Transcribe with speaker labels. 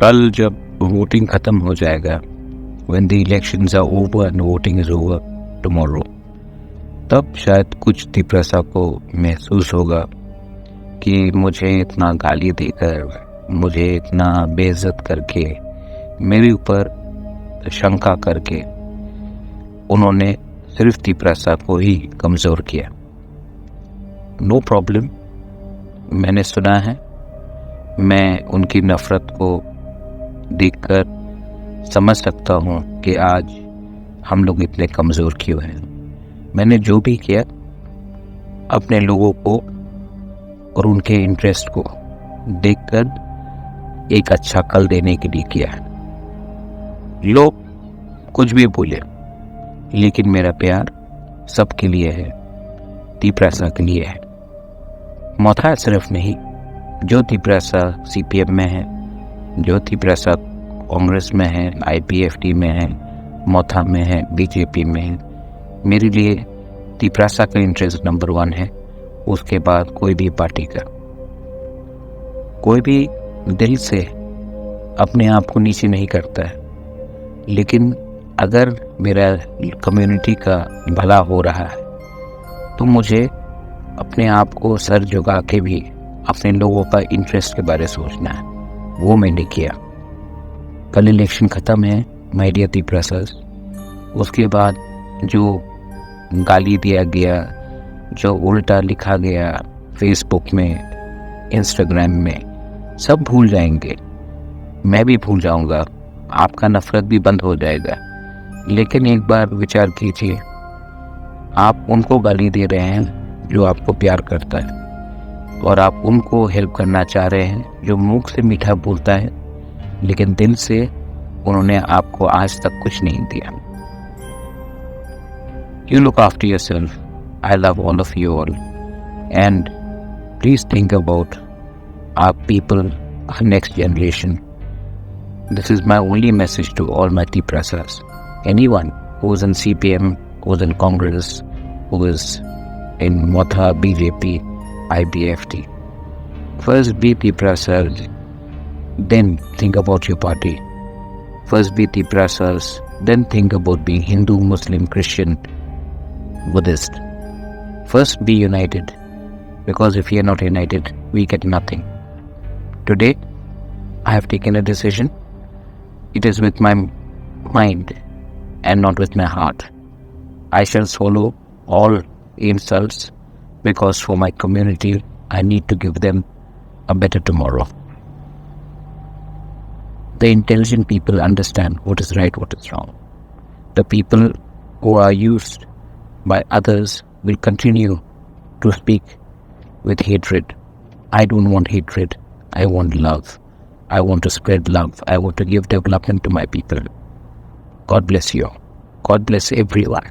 Speaker 1: कल जब वोटिंग ख़त्म हो जाएगा, when the elections are over and voting is over tomorrow, तब शायद कुछ तिप्रसा को महसूस होगा कि मुझे इतना गाली देकर, मुझे इतना बेइज्जत करके, मेरे ऊपर शंका करके उन्होंने सिर्फ तिप्रसा को ही कमज़ोर किया। नो प्रॉब्लम, मैंने सुना है, मैं उनकी नफ़रत को देखकर समझ सकता हूँ कि आज हम लोग इतने कमज़ोर क्यों हैं। मैंने जो भी किया अपने लोगों को और उनके इंटरेस्ट को देखकर एक अच्छा कल देने के लिए किया है। लोग कुछ भी बोले, लेकिन मेरा प्यार सबके लिए है, तिप्रसा के लिए है। मोथा सिर्फ नहीं, जो तिप्रसा CPM में है, जो तिप्रसा कांग्रेस में है, IPFT में है, मोथा में है, BJP में है, मेरे लिए तिप्रसा का इंटरेस्ट नंबर 1 है। उसके बाद कोई भी पार्टी का। कोई भी दिल से अपने आप को नीचे नहीं करता है, लेकिन अगर मेरा कम्युनिटी का भला हो रहा है तो मुझे अपने आप को सर झुका के भी अपने लोगों का इंटरेस्ट के बारे में सोचना है। वो मैंने किया। कल इलेक्शन ख़त्म है, माय डियर तिप्रसास। उसके बाद जो गाली दिया गया, जो उल्टा लिखा गया फेसबुक में, इंस्टाग्राम में, सब भूल जाएंगे। मैं भी भूल जाऊंगा, आपका नफ़रत भी बंद हो जाएगा। लेकिन एक बार विचार कीजिए, आप उनको गाली दे रहे हैं जो आपको प्यार करता है, और आप उनको हेल्प करना चाह रहे हैं जो मुख से मीठा बोलता है, लेकिन दिल से उन्होंने आपको आज तक कुछ नहीं दिया। You look after yourself. I love all of you all. And please think about our people, our next generation. This is my only message to all my Tiprasas. Anyone who is in CPM, who is in Congress, who is in Motha, BJP, IPFT. First be Tiprasas, then think about your party. First be Tiprasas, then think about being Hindu, Muslim, Christian, Buddhist. First be united, because if we are not united, we get nothing. Today, I have taken a decision. It is with my mind and not with my heart. I shall swallow all insults, because for my community, I need to give them a better tomorrow. The intelligent people understand what is right, what is wrong. The people who are used by others will continue to speak with hatred. I don't want hatred. I want love. I want to spread love. I want to give development to my people. God bless you. God bless everyone.